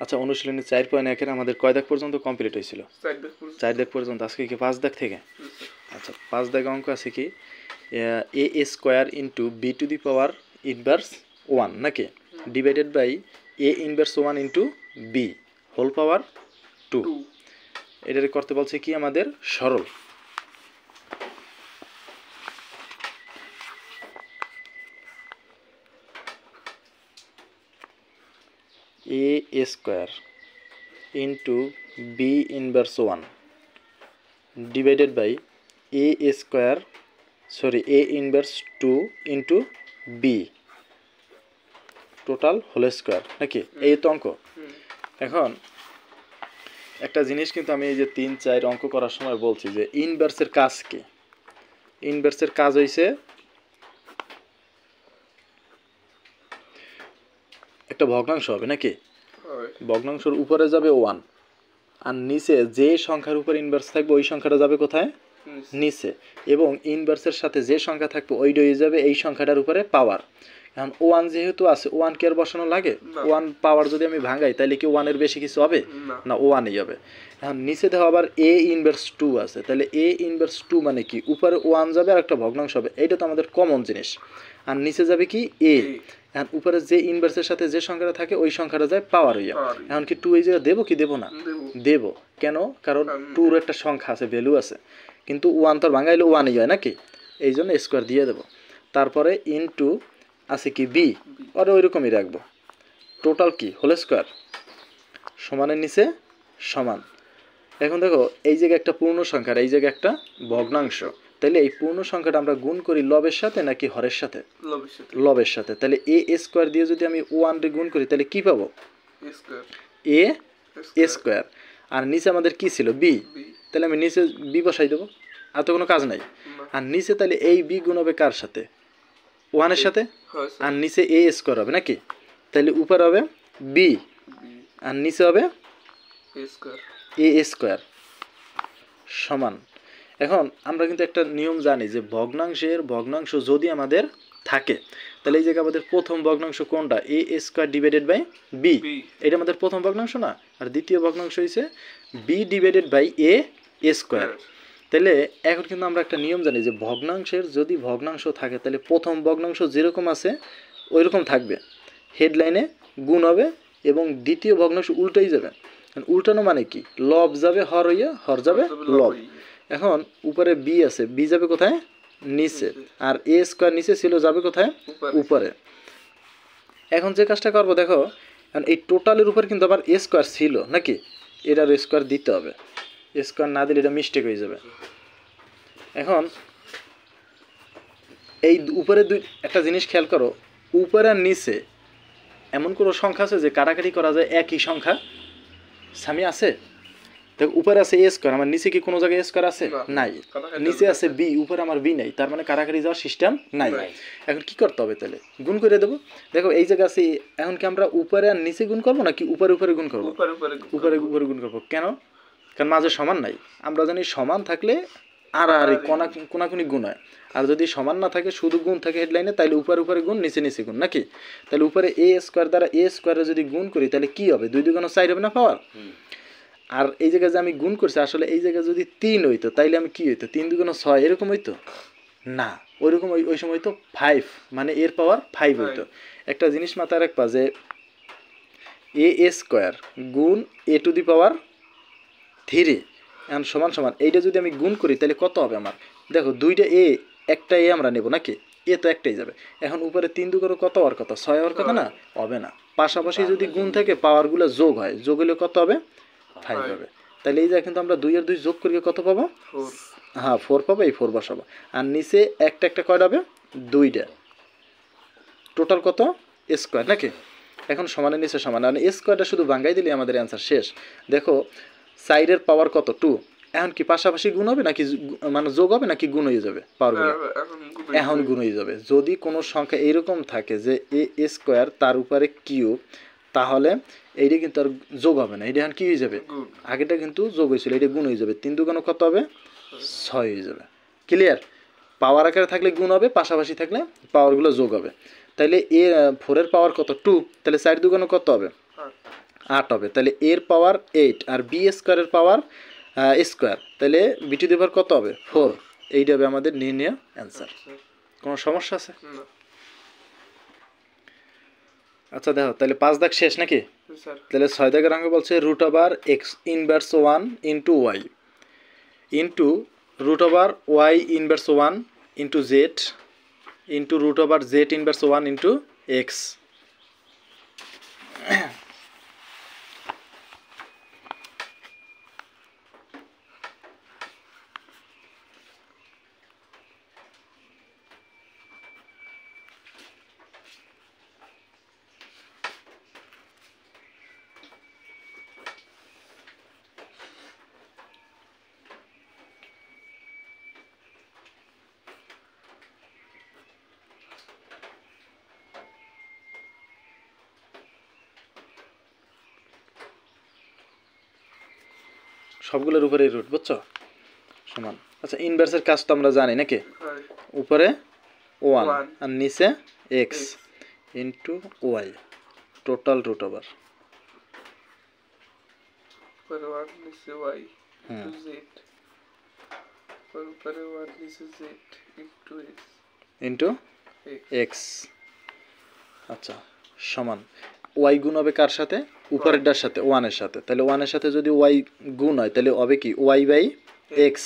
আচ্ছা, অনুশীলনী 4.1 আমাদের কয় দাগ পর্যন্ত কমপ্লিট হয়েছিল? 4 দাগ পর্যন্ত। আজকে কি 5 দাগ থেকে? আচ্ছা, 5 দাগ অঙ্ক আছে কি A square into B to the power inverse 1 নাকি divided by A inverse 1 into B whole power 2। এটারে করতে বলছে কি আমাদের সরল। A square into B inverse 1 divided by A square A inverse 2 into B total whole square নাকি, এই তো অঙ্ক। এখন একটা জিনিস কিন্তু আমি এই যে 3-4 অঙ্ক করার সময় বলছি যে ইনভার্সের কাজ কি। ইনভার্সের কাজ হইছে একটা ভগ্নাংশ হবে নাকি, ভগ্নাংশের উপরে যাবে 1 আর নিচে যে সংখ্যার উপর ইনভার্স থাকবে ওই সংখ্যাটা যাবে কোথায়, নিচে, এবং ইনভার্সের সাথে যে সংখ্যা থাকবে ওইটা হয়ে যাবে এই সংখ্যাটার উপরে পাওয়ার। এখন 1 যেহেতু আছে 1 কে আর বসানো লাগে? 1 পাওয়ার যদি আমি ভাঙাই তাহলে কি 1 এর বেশি কিছু হবে না, 1ই হবে। এখন নিচে দেখো আবার এ ইনভার্স 2 আছে, তাহলে এ ইনভার্স 2 মানে কি উপরে 1 যাবে আর একটা ভগ্নাংশ হবে, এইটা তো আমাদের কমন জিনিস। আর নিচে যাবে কি এ, এখন উপরে যে ইনভার্সের সাথে যে সংখ্যাটা থাকে ওই সংখ্যাটা যায় পাওয়ার হইয়া। এখন কি 2 এই জায়গায় দেবো কি দেবো না? দেব। কেন? কারণ 2 এর একটা সংখ্যা আছে, ভ্যালু আছে, কিন্তু 1 তো ভাঙাইলে 1ই হয় নাকি, এই জন্য স্কোয়ার দিয়ে দেবো। তারপরে ইনটু আছে কি বি, আর ওই রকমই রাখবো। টোটাল কি হোল স্কোয়ার সমানের নিচে সমান। এখন দেখো এই জায়গায় একটা পূর্ণ সংখ্যা আর এই জায়গায় একটা ভগ্নাংশ, তাহলে এই পূর্ণ সংখ্যাটা আমরা গুণ করি লবের সাথে নাকি হরের সাথে? লবের সাথে। তাহলে এ স্কোয়ার দিয়ে যদি আমি 1 রে গুণ করি তাহলে কি পাবো? এ স্কোয়ার। আর নিচে আমাদের কি ছিল? বি। তাহলে আমি নিচে বি বসাই দেবো, আর তো কোনো কাজ নাই। আর নিচে তাহলে এই বি গুণ হবে কার সাথে? 1 এর সাথে। আর নিচে এ স্কোয়ার হবে নাকি, তাহলে উপর হবে বি আর নিচে হবে এ স্কোয়ার সমান। এখন আমরা কিন্তু একটা নিয়ম জানি যে ভগ্নাংশের ভগ্নাংশ যদি আমাদের থাকে তাহলে এই জায়গায় আমাদের প্রথম ভগ্নাংশ কোনটা? A square divided by B, এটা আমাদের প্রথম ভগ্নাংশ না? আর দ্বিতীয় ভগ্নাংশ হয়েছে B divided by A square. তাহলে এখন কিন্তু আমরা একটা নিয়ম জানি যে ভগ্নাংশের যদি ভগ্নাংশ থাকে তাহলে প্রথম ভগ্নাংশ যেরকম আছে ওই রকম থাকবে, হেডলাইনে গুণ হবে, এবং দ্বিতীয় ভগ্নাংশ উল্টাই যাবে। উল্টানো মানে কি? লব যাবে হর হইয়া, হর যাবে লব। এখন উপরে বি আছে, বি যাবে কোথায়? নিচে। আর এ স্কোয়ার নিচে ছিল, যাবে কোথায়? উপরে। এখন যে কাজটা করবো দেখো, এই টোটালের উপর কিন্তু আবার এ স্কোয়ার ছিল নাকি, এটার স্কোয়ার দিতে হবে, স্কোয়ার না দিলে এটা মিস্টেক হয়ে যাবে। এখন এই উপরে একটা জিনিস খেয়াল করো, উপরে আর নিচে এমন কোনো সংখ্যা আছে যে কাটাকাটি করা যায় একই সংখ্যা? সামি আছে? দেখো উপরে আছে এ স্কোয়ার, আমার নিচে কি কোনো জায়গায় এ স্কোয়ার আছে? নাই। নিচে আছে বি, উপরে আমার বি নাই, তার মানে কাটাকাটি যাওয়ার সিস্টেম নাই। এখন কি করতে হবে? তাহলে গুণ করে দেবো। দেখো এই জায়গা আছে, এখন কি আমরা উপরে আর নিচে গুণ করবো নাকি উপরে উপরে গুণ করবো? উপরে উপরে গুণ করবো। কেন? কারণ মাঝে সমান নাই। আমরা জানি সমান থাকলে আড়াআড়ি কোনাকুনি গুণ হয়, আর যদি সমান না থাকে শুধু গুণ থাকে হেডলাইনে তাহলে উপরে উপরে গুণ নিচে নিচে গুণ নাকি। তাহলে উপরে এ স্কোয়ার দ্বারা এ স্কোয়ারে যদি গুণ করি তাহলে কি হবে? 2 2 4 হবে না পাওয়ার। আর এই জায়গায় যে আমি গুণ করছি আসলে এই জায়গায় যদি 3 হইতো তাইলে আমি কি হইতো? 3 2 6 এরকম হইতো না, ওইরকম ওই সময় তো 5, মানে এর পাওয়ার 5 হইতো। একটা জিনিস মাথায় রাখবা যে এ স্কোয়ার গুণ এ টু দি পাওয়ার 3 এখন সমান সমান, এইটা যদি আমি গুণ করি তাহলে কত হবে আমার? দেখো দুইটা এ, একটা এ আমরা নেব নাকি, এ তো একটাই যাবে। এখন উপরে 3 2 করে কত হওয়ার কথা? 6 হওয়ার কথা না? হবে না। পাশাপাশি যদি গুণ থেকে পাওয়ারগুলো যোগ হয়, যোগ হলে কত হবে? 5 হবে। তাহলে এই যে কিন্তু আমরা 2 আর 2 যোগ করি কত পাবো? 4। হ্যাঁ 4 পাবো, এই 4 বসাবো। আর নিচে একটা একটা কয়টা হবে? 2টা। টোটাল কত? স্কোয়ার নাকি। এখন সমানের নিচে সমান, আর স্কোয়ারটা শুধু ভাঙাই দিলে আমাদের অ্যান্সার শেষ। দেখো সাইডের পাওয়ার কত? 2। এখন কি পাশাপাশি গুণ হবে নাকি মানে যোগ হবে নাকি গুণ হয়ে যাবে পাওয়ারগুলো? এখন গুণ হয়ে যাবে। যদি কোনো সংখ্যা এইরকম থাকে যে এ স্কোয়ার তার উপরে কিউব, তাহলে এইটা কিন্তু আর যোগ হবে না, এটা এখন কি হয়ে যাবে? আগেটা কিন্তু যোগ হয়েছিল, এটা গুণ হয়ে যাবে। 3 2 কত হবে? 6 হয়ে যাবে। ক্লিয়ার? পাওয়ার আকারে থাকলে গুণ হবে, পাশাপাশি থাকলে পাওয়ারগুলো যোগ হবে। তাহলে এ 4 এর পাওয়ার কত? 2। তাহলে 4 2 কত হবে? 8 হবে। তাহলে এর পাওয়ার 8 আর বি স্কোয়ারের পাওয়ার স্কোয়ার, তাহলে বি টু দি পাওয়ার কত হবে 4। এইটা হবে আমাদের নির্ণয় অ্যান্সার। কোনো সমস্যা আছে? আচ্ছা দেখো তাহলে 5 দাগ শেষ নাকি? তাহলে 6 দাগের অঙ্ক বলছে root over X inverse 1 into Y into root over Y inverse 1 into Z into root over Z inverse 1 into X. সবগুলোর উপরে রুট, বুঝছো, সমান। আচ্ছা ইনভার্সের কাজ তো আমরা জানি নাকি, উপরে 1 আর নিচে X into Y total root over into X. আচ্ছা সমান ওয়াই গুণ হবে কার সাথে, উপরেরটার সাথে, 1 এর সাথে। তাহলে 1 এর সাথে যদি ওয়াই গুণ হয় তাহলে হবে কি ওয়াই বাই এক্স,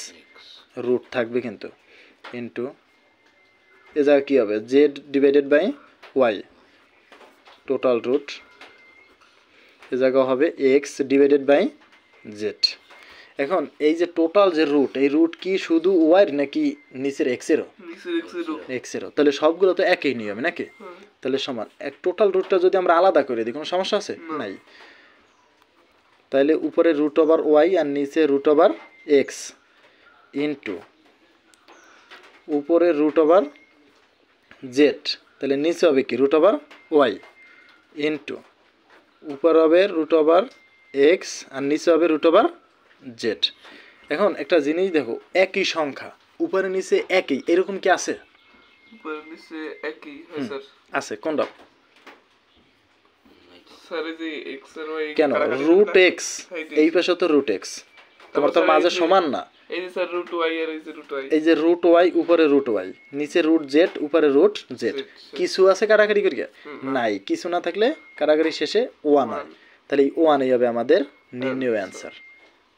রুট থাকবে কিন্তু, ইন্টু এ জায়গা কী হবে Z divided by Y total root, এ জায়গা হবে এক্স ডিভাইডেড বাই জেড। এখন এই যে টোটাল যে রুট, এই রুট কি শুধু ওয়াইয়ের নাকি নিচের এক্সেরও? এক্সেরও। তাহলে সবগুলো তো একই নিয়মে নাকি, তাহলে সমান। এক টোটাল রুটটা যদি আমরা আলাদা করে দিই কোনো সমস্যা আছে? নাই। তাহলে উপরে রুট ওভার ওয়াই আর নিচে রুট ওভার এক্স ইন্টু উপরে রুট ওভার জেড, তাহলে নিচে হবে কি রুট ওভার ওয়াই ইন্টু উপর হবে রুট ওভার এক্স আর নিচে হবে রুট ওভার জেড। এখন একটা জিনিস দেখো, একই সংখ্যা উপরে নিচে একই, এরকম কি আছে? আছে কোনটা? কেন রুট এক্স এই পাশে তো রুট এক্স, তোমার তো মাঝে সমান না। এই যে রুট ওয়াই উপরে রুট ওয়াই নিচে রুট জেড উপরে রুট জেড, কিছু আছে কাটাকাটি করি নাই, কিছু না থাকলে কাটাকাটি শেষে 1 হয়। তাহলে এই 1 হবে আমাদের নির্ণয় অ্যান্সার,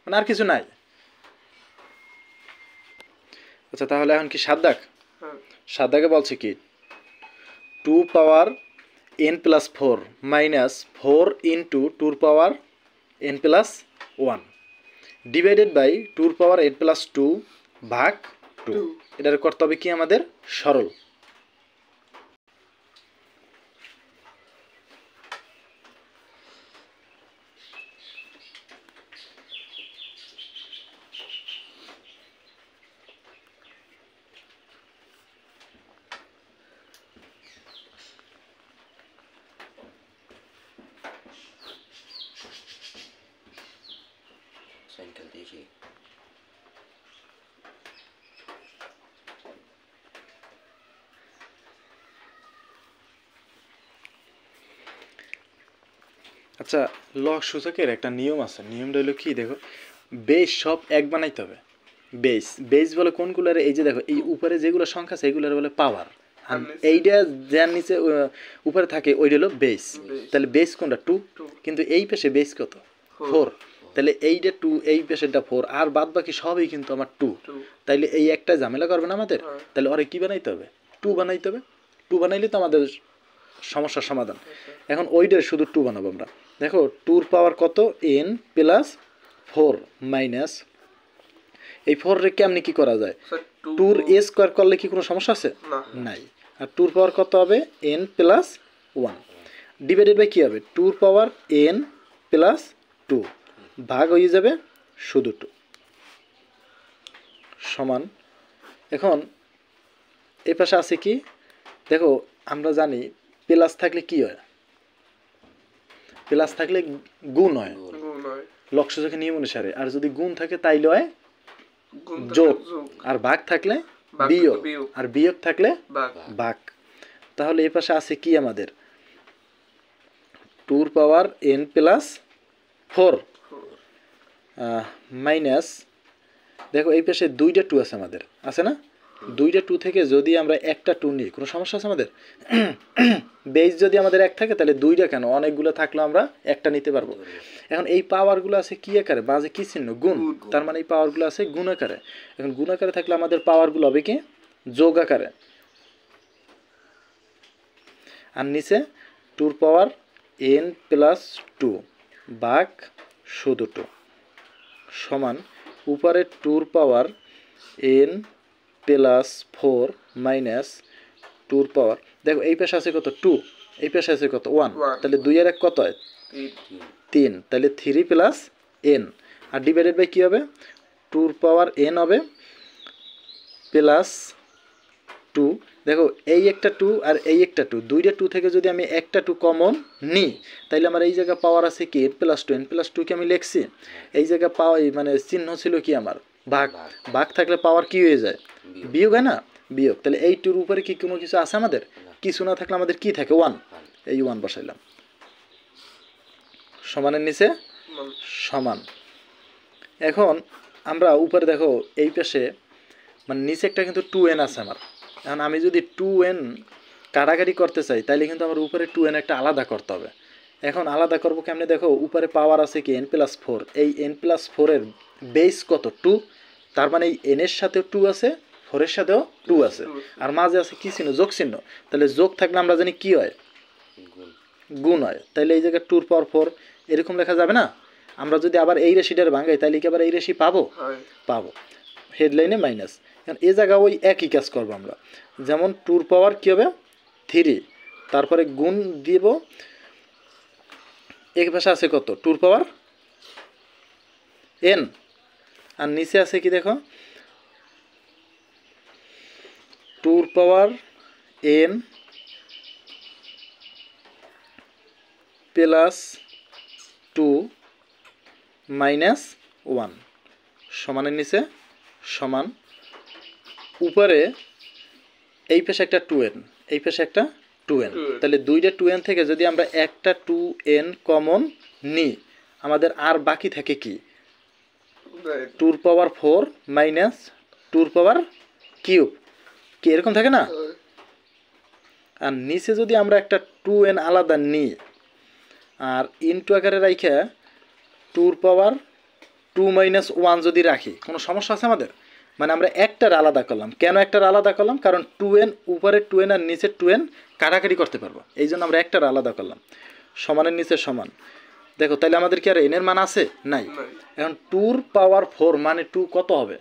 মানে আর কিছু নাই। আচ্ছা তাহলে এখন কি 7 দাগ? 7 দাগে বলছে কি 2 power n plus 4 minus 4 into 2 power n plus 1 divided by 2 power n plus 2 ভাগ 2। এটার করতে হবে কি আমাদের সরল। আচ্ছা লগ সূচকের একটা নিয়ম আছে, নিয়মটা হলো কি দেখো, বেস সব এক বানাইতে হবে। বেস বেস বলে কোনগুলোর? এই যে দেখো এই উপরে যেগুলো সংখ্যা আছে এগুলোর বলে পাওয়ার, আর এইটা যার নিচে উপরে থাকে ওইটা হলো বেস। তাহলে বেস কোনটা 2, কিন্তু এই পাশে বেস কত 4, তাহলে এইটা 2 এই পাশেরটা 4 আর বাদ বাকি সবই কিন্তু আমার 2। তাইলে এই একটা ঝামেলা করবে না আমাদের, তাহলে ওরে কি বানাইতে হবে 2 বানাইতে হবে। 2 বানাইলে তো আমাদের সমস্যার সমাধান। এখন ওইটার শুধু 2 বানাবো আমরা। দেখো 2 পাওয়ার কত n প্লাস 4 মাইনাস এই 4 রে কেমনি কি করা যায়, 2 এ স্কয়ার করলে কি কোনো সমস্যা আছে? নাই। আর 2 পাওয়ার কত হবে n প্লাস 1 ডিভাইডেড বাই কি হবে 2 পাওয়ার n প্লাস 2 ভাগ হয়ে যাবে শুধু 2 সমান। এখন এই পাশে আছে কি দেখো, আমরা জানি প্লাস থাকলে কি হয়, প্লাস থাকলে গুণ হয় লক্ষ্যযোগের নিয়ম অনুসারে, আর যদি গুণ থাকে তাইলে হয় যোগ, আর ভাগ থাকলে বিয়োগ, আর বিয়োগ থাকলে ভাগ। তাহলে এই পাশে আছে কি আমাদের 2 পাওয়ার n প্লাস 4 মাইনাস, দেখো এই পাশে দুইটা 2 আছে আমাদের, আছে না? দুইটা 2 থেকে যদি আমরা একটা 2 নিই, কোনো সমস্যা আছে আমাদের? বেস যদি আমাদের 1 থাকে তাহলে দুইটা কেন, অনেকগুলো থাকলে আমরা একটা নিতে পারবো। এখন এই পাওয়ারগুলো আছে কি আকারে, বাজে কি চিহ্ন, গুণ, তার মানে এই পাওয়ারগুলো আছে গুণ আকারে। এখন গুণ আকারে থাকলে আমাদের পাওয়ারগুলো হবে কি যোগ আকারে, আর নিচে 2 পাওয়ার n প্লাস 2 ভাগ শুধু 2 সমান উপরে 2 পাওয়ার n প্লাস 4 মাইনাস 2 পাওয়ার, দেখো এই পাশে আছে কত 2, এই পাশে আছে কত 1, তাহলে 2 এর 1 কত হয় 3, তাহলে 3 প্লাস n, আর ডিভাইডেড বাই কী হবে 2 পাওয়ার n হবে প্লাস 2, দেখো এই একটা 2 আর এই একটা 2, দুইটা 2 থেকে যদি আমি একটা 2 কমন নিই তাইলে আমার এই জায়গায় পাওয়ার আছে কি n প্লাস 2, n প্লাস 2 কি আমি লিখছি, এই জায়গায় পাওয়া মানে চিহ্ন ছিল কি আমার ভাগ, ভাগ থাকলে পাওয়ার কি হয়ে যায় বিয়োগ, হয় না, বিয়োগ, তাহলে এই 2 এর উপরে কি কোনো কিছু আছে আমাদের, কিছু না থাকলে আমাদের কি থাকে 1, এই 1 বসাইলাম, সমানের নিচে সমান। এখন আমরা উপরে দেখো এই পাশে মানে নিচে একটা কিন্তু 2n আছে আমার, এখন আমি যদি 2n কাটাকাটি করতে চাই তাইলে কিন্তু আমার উপরে 2n একটা আলাদা করতে হবে। এখন আলাদা করবো কেমনে, দেখো উপরে পাওয়ার আছে কি n প্লাস 4, এই n প্লাস 4 এর বেস কত 2, তার মানে এই n এর সাথেও 2 আছে, 4 এর সাথেও 2 আছে, আর মাঝে আছে কি চিহ্ন, যোগ চিহ্ন, তাহলে যোগ থাকলে আমরা জানি কি হয় গুণ হয়, তাইলে এই জায়গায় 2 পাওয়ার 4 এরকম লেখা যাবে না। আমরা যদি আবার এই রেশিটার ভাঙাই তাইলে কি আবার এই রেশি পাবো, পাবো, হেডলাইনে মাইনাস। এখন এই জায়গায় ওই একই কাজ করবো আমরা, যেমন 2 পাওয়ার কী হবে 3, তারপরে গুণ দিব, এক পাশে আছে কত 2 পাওয়ার n, আর নিচে আছে কি দেখো 2 পাওয়ার n প্লাস 2 মাইনাস 1 সমানের নিচে সমান, উপরে এই পাশে একটা 2n, এই পাশে একটা 2n, তাহলে দুইটা 2n থেকে যদি আমরা একটা 2n কমন নিই আমাদের আর বাকি থাকে কি 2 পাওয়ার 4 মাইনাস 2 পাওয়ার কিউব, কি এরকম থাকে না, আর নিচে যদি আমরা একটা 2n আলাদা নিই আর ইনটু আকারে রাখা 2 পাওয়ার 2 মাইনাস 1 যদি রাখি, কোনো সমস্যা আছে আমাদের, মানে আমরা একটার আলাদা করলাম, কেন একটার আলাদা করলাম, কারণ 2n উপরে 2n আর নিচে 2n কাটাকাটি করতে পারবো, এই জন্য আমরা একটার আলাদা করলাম, সমানের নিচে সমান। দেখো তাহলে আমাদের কি আর n এর মান আছে, নাই। এখন 2 পাওয়ার 4 মানে 2 কত হবে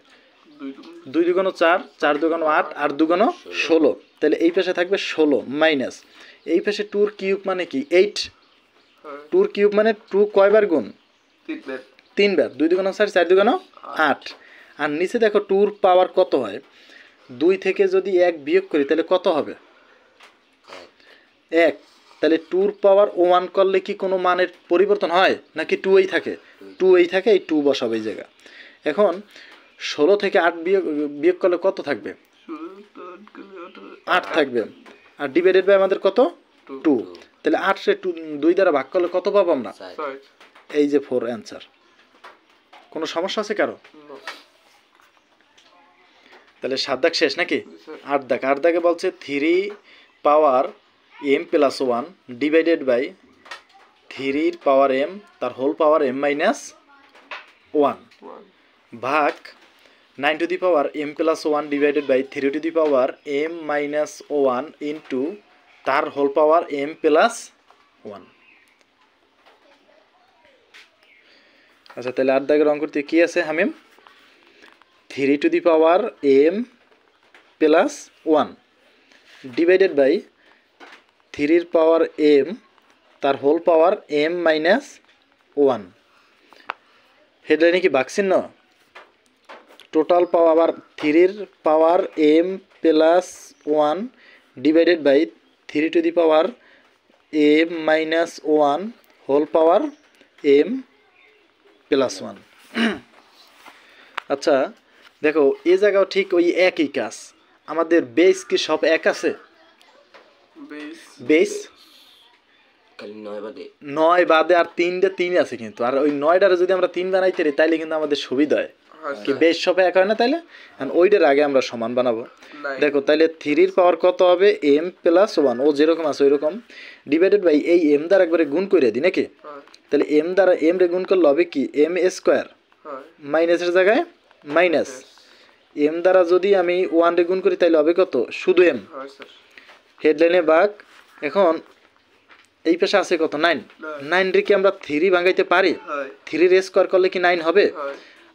2 দুগুণ 4, 4 দুগুণ 8, 8 দুগুণ 16, তাহলে এই পাশে থাকবে 16 মাইনাস এই পাশে 2 কিউব মানে কি 8, 2 কিউব মানে 2 কয়বার গুণ 3 বার, 2 দুগুণ 4, 4 দুগুণ 8, আর নিচে দেখো 2 পাওয়ার কত হয় 2 থেকে যদি 1 বিয়োগ করি তাহলে কত হবে 1, তাহলে 2 পাওয়ার 1 করলে কি কোনো মানের পরিবর্তন হয় নাকি 2 এই থাকে, 2 এই থাকে, এই 2 বসাবে এই জায়গা। এখন 16 থেকে 8 বিয়োগ করলে কত থাকবে 8 থাকবে, আর ডিভাইডেড বাই আমাদের কত 2, তাহলে 8 সে 2 দ্বারা ভাগ করলে কত পাবো আমরা, এই যে 4 অ্যান্সার। কোনো সমস্যা আছে কারো, তাহলে 7 দাগ শেষ নাকি, 8 দাগ, 8 দাগে বলছে 3 power m plus 1 divided by 3 power m তার হোল পাওয়ার m মাইনাস 1 ভাগ 9 to the power m plus 1 divided by 3 to the power m minus 1 into তার হোল পাওয়ার m প্লাস 1। আচ্ছা তাহলে 8 দাগের অঙ্ক করতে কি আছে Hamim, 3 to the power m plus 1 divided by 3 power m তার হোল পাওয়ার m মাইনাস 1, হেডলাইনে কি ভাগচিহ্ন, total power 3 power m plus 1 divided by 3 to the power m minus 1 whole power m plus 1। আচ্ছা দেখো এই জায়গাও ঠিক ওই একই কাজ, আমাদের বেস কি সব এক আছে, বেস খালি 9 বাদে 9 বাদে আর 3 আছে কিন্তু, আর ওই 9টারে যদি আমরা 3 বানাইতে পারি তাইলে কিন্তু আমাদের সুবিধা হয় কি বেশ সবে এক হয় না তাইলে, কারণ ওইটার আগে আমরা সমান বানাবো। দেখো তাইলে 3 এর পাওয়ার কত হবে m + 1, ও যেরকম আছে ওইরকম ডিভাইডেড বাই এই m দ্বারা একবারে গুণ করে দিই নাকি, তাহলে m দ্বারা m রে গুণ করলে হবে কি m² মাইনাসের জায়গায় মাইনাস, m দ্বারা যদি আমি 1 রে গুণ করি তাহলে হবে কত শুধু m, হেডলাইনে ভাগ। এখন এই পাশে আছে কত 9, 9 রে কি আমরা 3 ভাঙাইতে পারি, 3 এর স্কয়ার করলে কি 9 হবে,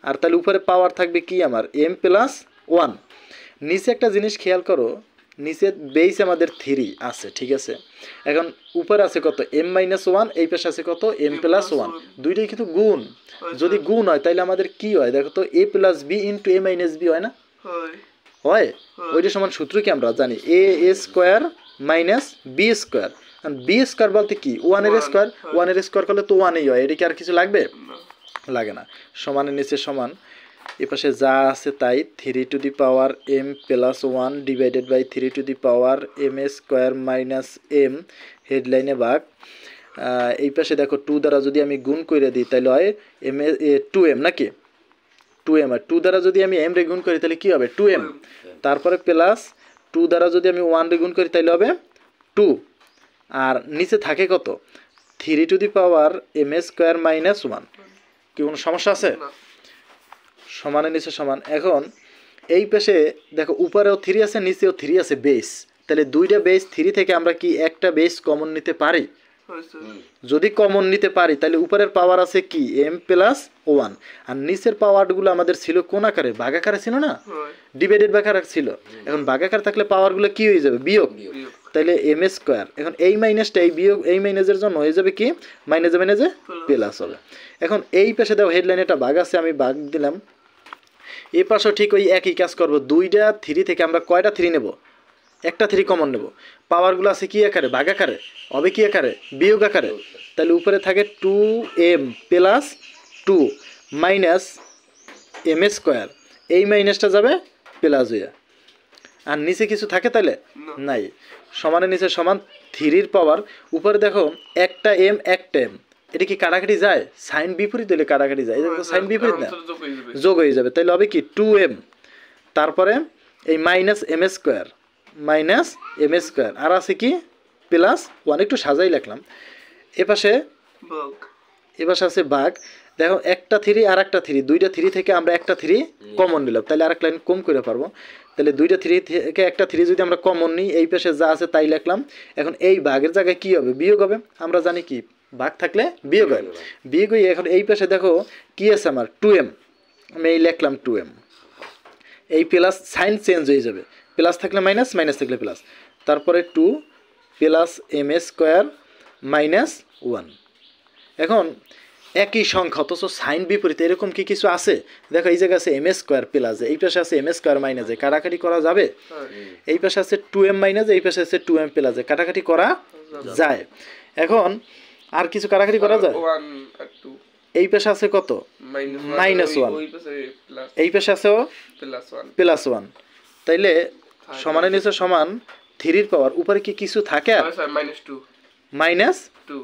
আর তাহলে উপরে পাওয়ার থাকবে কি আমার m + 1। নিচে একটা জিনিস খেয়াল করো, নিচে বেস আমাদের 3 আছে ঠিক আছে, এখন উপরে আছে কত m - 1, এই পাশে আছে কত m + 1, দুইটাই কিন্তু গুণ, যদি গুণ হয় তাহলে আমাদের কি হয় দেখো তো a + b * a - b হয় না, হয় ওইটা সমান সূত্র কি আমরা জানি a² - b², কারণ b² বলতে কি 1 এর স্কয়ার, 1 এর স্কয়ার করলে তো 1ই হয়, এটা কি আর কিছু লাগবে, লাগে না। সমানের নিচে সমান, এই পাশে যা আছে তাই 3 to the power m + 1 divided by 3 to the power m² - m, হেডলাইনে ভাগ। এই পাশে দেখো 2 দ্বারা যদি আমি গুণ করে দিই তাহলে হয় m 2m নাকি 2m, আর 2 দ্বারা যদি আমি m রে গুণ করি তাহলে কি হবে 2m, তারপরে প্লাস 2 দ্বারা যদি আমি 1 রে গুণ করি তাহলে হবে 2, আর নিচে থাকে কত 3 টু দি পাওয়ার m² - 1, কি কোনো সমস্যা আছে, সমানের নিচে সমান। এখন এই পাশে দেখো উপরেও 3 আছে নিচেও 3 আছে বেস, তাহলে দুইটা বেস 3 থেকে আমরা কি একটা বেস কমন নিতে পারি, যদি কমন নিতে পারি তাহলে উপরের পাওয়ার আছে কি m + 1, আর নিচের পাওয়ারগুলো আমাদের ছিল কোন আকারে ভাগাকারে ছিল না, ডিভাইডেড ভাগাকারে ছিল, এখন ভাগাকার থাকলে পাওয়ারগুলো কি হয়ে যাবে বিয়োগ, তাহলে m², এখন এই মাইনাসটা এই বিয়োগ এই মাইনাসের জন্য হয়ে যাবে কি মাইনাসে মাইনাসে প্লাস হবে। এখন এই পাশে দাও হেডলাইনে একটা ভাগ আছে, আমি ভাগ দিলাম, এই পাশেও ঠিক ওই একই কাজ করব, দুইটা 3 থেকে আমরা কয়টা 3 নেব, একটা 3 কমন নেব, পাওয়ারগুলো আছে কি আকারে ভাগাকারে, হবে কি আকারে বিয়োগ আকারে, তাহলে উপরে থাকে 2m + 2 মাইনাস m², এই মাইনাসটা যাবে প্লাস হইয়া, আর নিচে কিছু থাকে তাহলে নাই, সমানের নিচে সমান 3 এর পাওয়ার, উপরে দেখো একটা m একটা m, এটা কি কাটাকাটি যায়, সাইন বিপরীত হলে কাটাকাটি যায়, এটা তো সাইন বিপরীত না যোগ হয়ে যাবে, তাহলে হবে কি 2m, তারপরে এই -m² আর আছে কি +1, একটু সাজাই লিখলাম, এপাশে আছে ভাগ, দেখো একটা 3 আর একটা 3, দুইটা 3 থেকে আমরা একটা 3 কমন নিলাম, তাহলে আরেক লাইন কম করে পারবো, তাহলে দুইটা 3 থেকে একটা 3 যদি আমরা কমন নিই এই পাশে যা আছে তাই লিখলাম, এখন এই ভাগের জায়গায় কি হবে বিয়োগ হবে, আমরা জানি কি ভাগ থাকলে বিয়োগ হয়, বিয়োগ হয়ে এখন এই পাশে দেখো কি আছে আমার 2m, আমি এই লিখলাম 2m, এই প্লাস সাইন চেঞ্জ হয়ে যাবে, প্লাস থাকলে মাইনাস, মাইনাস থাকলে প্লাস, তারপরে 2 + m² - 1। এখন একই সংখ্যা অথচ সাইন বিপরীত, এরকম কি কিছু আছে দেখো, এই জায়গায় আছে m² প্লাস, এই পাশে আছে m² মাইনাস, কাটাকাটি করা যাবে, এই পাশে আছে 2m মাইনাস, এই পাশে আছে 2m প্লাস, কাটাকাটি করা যায়। এখন আর কিছু কাটাকাটি করা যায়, এই পাশে আছে কত -1, এই পাশে আছে +1, তাইলে সমানের নিচে সমান 3 এর পাওয়ার, উপরে কি কিছু থাকে আর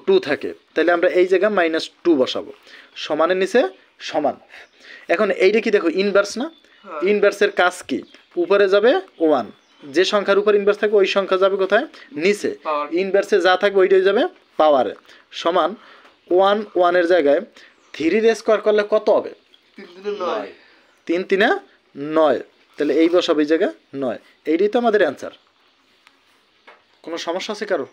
-2 থাকে, তাহলে আমরা এই জায়গায় -2 বসাবো, সমানের নিচে সমান। এখন এইটা কি দেখো ইনভার্স না, ইনভার্সের কাজ কি উপরে যাবে 1, যে সংখ্যার উপর ইনভার্স থাকবে ওই সংখ্যা যাবে কোথায় নিচে, ইনভার্সে যা থাকবে ওইটাই যাবে পাওয়ারে, সমান 1 1 এর জায়গায় 3 এর স্কয়ার করলে কত হবে 3 3 9, তাহলে এই বসাবে এই জায়গায় 9, এইটাই তো আমাদের অ্যান্সার। কোনো সমস্যা আছে কারো?